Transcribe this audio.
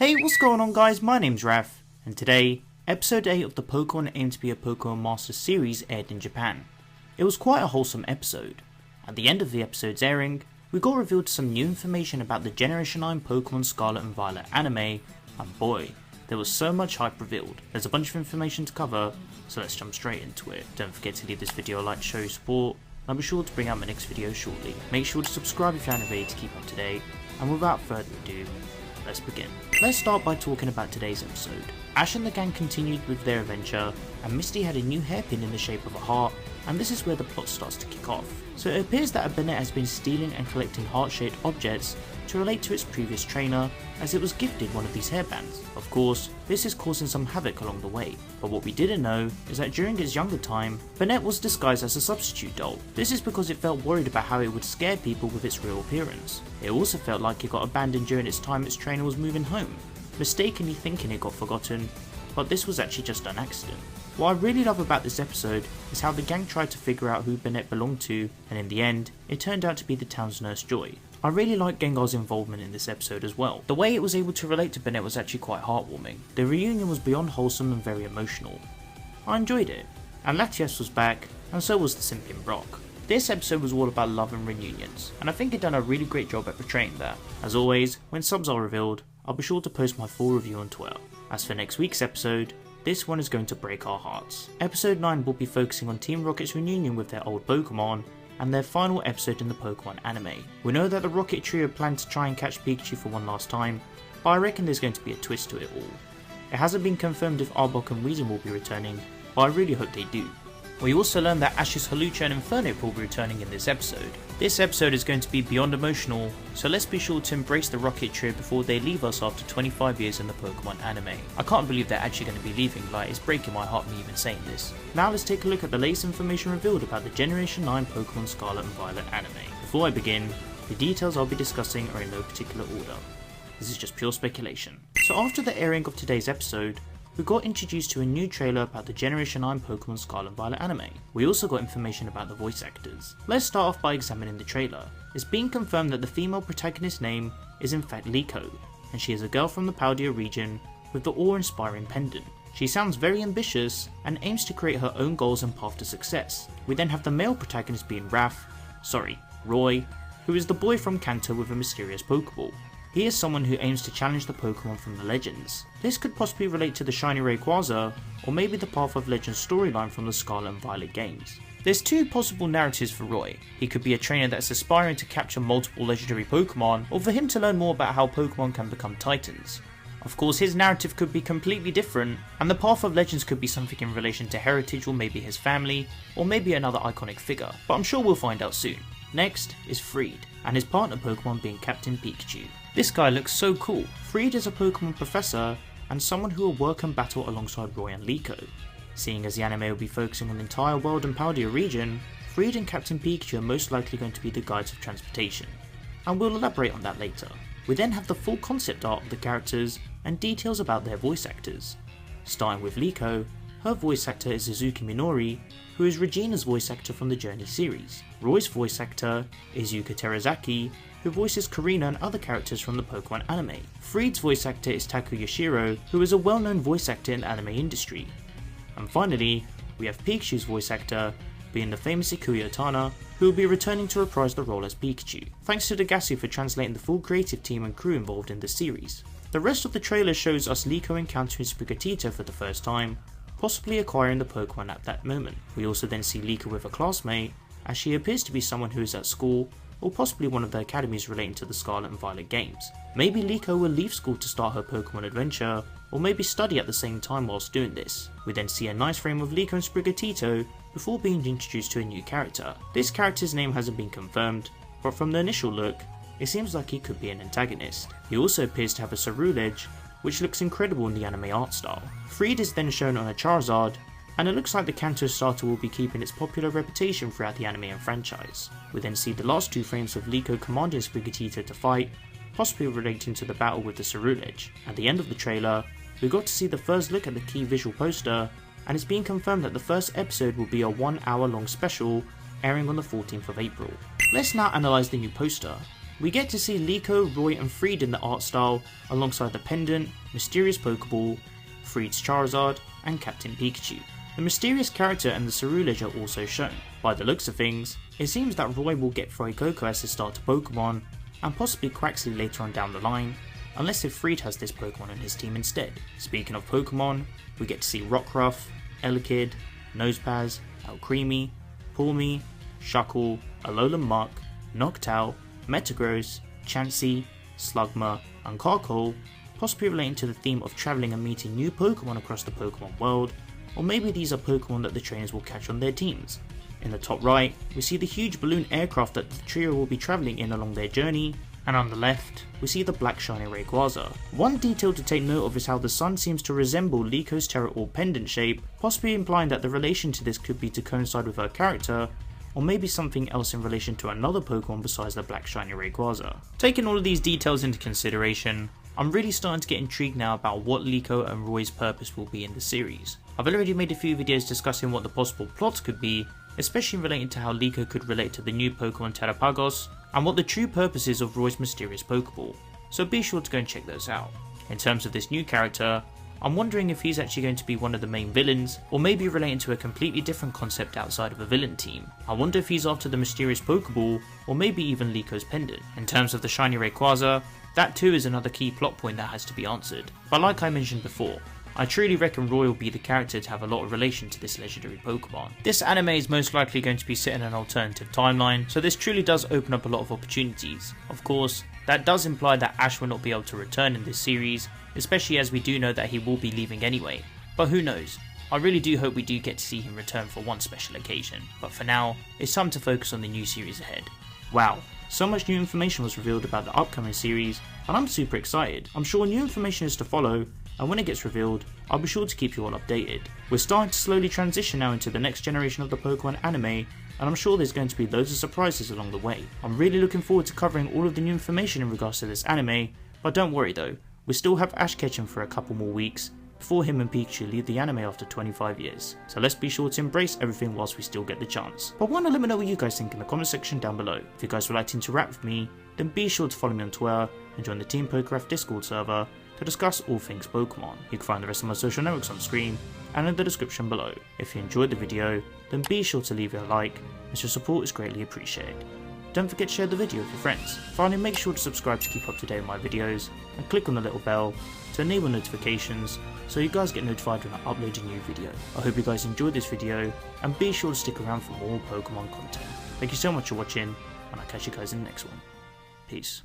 Hey, what's going on guys, my name's Raph, and today, episode 8 of the Pokemon Aim to be a Pokémon Master series aired in Japan. It was quite a wholesome episode. At the end of the episode's airing, we got revealed some new information about the Generation 9 Pokemon Scarlet and Violet anime, and boy, there was so much hype revealed. There's a bunch of information to cover, so let's jump straight into it. Don't forget to leave this video a like to show your support, and I'll be sure to bring out my next video shortly. Make sure to subscribe if you haven't already to keep up to date, and without further ado, let's begin. Let's start by talking about today's episode. Ash and the gang continued with their adventure, and Misty had a new hairpin in the shape of a heart, and this is where the plot starts to kick off. So it appears that a Bennett has been stealing and collecting heart-shaped objects to relate to its previous trainer, as it was gifted one of these hairbands. Of course, this is causing some havoc along the way, but what we didn't know is that during its younger time, Bennett was disguised as a substitute doll. This is because it felt worried about how it would scare people with its real appearance. It also felt like it got abandoned during its time its trainer was moving home, mistakenly thinking it got forgotten, but this was actually just an accident. What I really love about this episode is how the gang tried to figure out who Bennett belonged to, and in the end, it turned out to be the town's nurse Joy. I really like Gengar's involvement in this episode as well. The way it was able to relate to Bennett was actually quite heartwarming. The reunion was beyond wholesome and very emotional. I enjoyed it. And Latias was back, and so was the simping Brock. This episode was all about love and reunions, and I think it done a really great job at portraying that. As always, when subs are revealed, I'll be sure to post my full review on Twitter. As for next week's episode, this one is going to break our hearts. Episode 9 will be focusing on Team Rocket's reunion with their old Pokemon, and their final episode in the Pokemon anime. We know that the Rocket Trio plan to try and catch Pikachu for one last time, but I reckon there's going to be a twist to it all. It hasn't been confirmed if Arbok and Weezing will be returning, but I really hope they do. We also learned that Ash's Hawlucha and Infernape will be returning in this episode. This episode is going to be beyond emotional, so let's be sure to embrace the Rocket Trio before they leave us after 25 years in the Pokemon anime. I can't believe they're actually going to be leaving, like it's breaking my heart me even saying this. Now let's take a look at the latest information revealed about the Generation 9 Pokemon Scarlet and Violet anime. Before I begin, the details I'll be discussing are in no particular order. This is just pure speculation. So after the airing of today's episode, we got introduced to a new trailer about the Generation 9 Pokemon Scarlet and Violet anime. We also got information about the voice actors. Let's start off by examining the trailer. It's being confirmed that the female protagonist's name is in fact Liko, and she is a girl from the Paldea region with the awe-inspiring pendant. She sounds very ambitious and aims to create her own goals and path to success. We then have the male protagonist being Roy, who is the boy from Kanto with a mysterious Pokeball. He is someone who aims to challenge the Pokemon from the Legends. This could possibly relate to the Shiny Rayquaza, or maybe the Path of Legends storyline from the Scarlet and Violet games. There's two possible narratives for Roy. He could be a trainer that's aspiring to capture multiple legendary Pokemon, or for him to learn more about how Pokemon can become Titans. Of course, his narrative could be completely different, and the Path of Legends could be something in relation to heritage or maybe his family, or maybe another iconic figure, but I'm sure we'll find out soon. Next is Freed, and his partner Pokemon being Captain Pikachu. This guy looks so cool. Freed is a Pokemon professor and someone who will work and battle alongside Roy and Liko. Seeing as the anime will be focusing on the entire world and Paldea region, Freed and Captain Pikachu are most likely going to be the guides of transportation, and we'll elaborate on that later. We then have the full concept art of the characters and details about their voice actors. Starting with Liko, her voice actor is Izuki Minori, who is Regina's voice actor from the Journeys series. Roy's voice actor is Yuka Terazaki, who voices Karina and other characters from the Pokemon anime. Freed's voice actor is Taku Yashiro, who is a well-known voice actor in the anime industry. And finally, we have Pikachu's voice actor, being the famous Ikuya Otana, who will be returning to reprise the role as Pikachu. Thanks to Degasu for translating the full creative team and crew involved in the series. The rest of the trailer shows us Liko encountering Sprigatito for the first time, possibly acquiring the Pokemon at that moment. We also then see Liko with a classmate, as she appears to be someone who is at school, or possibly one of the academies relating to the Scarlet and Violet games. Maybe Liko will leave school to start her Pokemon adventure, or maybe study at the same time whilst doing this. We then see a nice frame of Liko and Sprigatito before being introduced to a new character. This character's name hasn't been confirmed, but from the initial look, it seems like he could be an antagonist. He also appears to have a Ceruledge, which looks incredible in the anime art style. Freed is then shown on a Charizard, and it looks like the Kanto starter will be keeping its popular reputation throughout the anime and franchise. We then see the last two frames of Liko commanding Sprigatito to fight, possibly relating to the battle with the Ceruledge. At the end of the trailer, we got to see the first look at the key visual poster, and it's being confirmed that the first episode will be a 1 hour long special airing on the 14th of April. Let's now analyse the new poster. we get to see Liko, Roy and Freed in the art style, alongside the pendant, mysterious Pokeball, Freed's Charizard, and Captain Pikachu. The mysterious character and the Cerulege are also shown. By the looks of things, it seems that Roy will get Fuecoco as his starter Pokemon, and possibly Quaxly later on down the line, unless if Freed has this Pokemon on his team instead. Speaking of Pokemon, we get to see Rockruff, Elekid, Nosepass, Alcremie, Pawmi, Shuckle, Alolan Muck, Noctowl, Metagross, Chansey, Slugma, and Carkol, possibly relating to the theme of travelling and meeting new Pokemon across the Pokemon world, or maybe these are Pokemon that the trainers will catch on their teams. In the top right, we see the huge balloon aircraft that the trio will be travelling in along their journey, and on the left, we see the black shiny Rayquaza. One detail to take note of is how the sun seems to resemble Liko's Terra-Orb pendant shape, possibly implying that the relation to this could be to coincide with her character, or maybe something else in relation to another Pokemon besides the black shiny Rayquaza. Taking all of these details into consideration, I'm really starting to get intrigued now about what Liko and Roy's purpose will be in the series. I've already made a few videos discussing what the possible plots could be, especially relating to how Liko could relate to the new Pokemon Terapagos, and what the true purpose is of Roy's mysterious Pokeball, so be sure to go and check those out. In terms of this new character, I'm wondering if he's actually going to be one of the main villains, or maybe relating to a completely different concept outside of a villain team. I wonder if he's after the mysterious Pokeball, or maybe even Liko's pendant. In terms of the shiny Rayquaza, that too is another key plot point that has to be answered, but like I mentioned before, I truly reckon Roy will be the character to have a lot of relation to this legendary Pokemon. This anime is most likely going to be set in an alternative timeline, so this truly does open up a lot of opportunities. Of course, that does imply that Ash will not be able to return in this series, especially as we do know that he will be leaving anyway, but who knows. I really do hope we do get to see him return for one special occasion, but for now, it's time to focus on the new series ahead. Wow, so much new information was revealed about the upcoming series, and I'm super excited. I'm sure new information is to follow, and when it gets revealed, I'll be sure to keep you all updated. We're starting to slowly transition now into the next generation of the Pokemon anime, and I'm sure there's going to be loads of surprises along the way. I'm really looking forward to covering all of the new information in regards to this anime, but don't worry though, we still have Ash Ketchum for a couple more weeks, before him and Pikachu leave the anime after 25 years. So let's be sure to embrace everything whilst we still get the chance. But why not let me know what you guys think in the comment section down below. If you guys would like to interact with me, then be sure to follow me on Twitter and join the Team Pokécraft Discord server to discuss all things Pokemon. You can find the rest of my social networks on screen and in the description below. If you enjoyed the video, then be sure to leave it a like, as your support is greatly appreciated. Don't forget to share the video with your friends. Finally, make sure to subscribe to keep up to date with my videos, and click on the little bell to enable notifications so you guys get notified when I upload a new video. I hope you guys enjoyed this video, and be sure to stick around for more Pokemon content. Thank you so much for watching, and I'll catch you guys in the next one. Peace.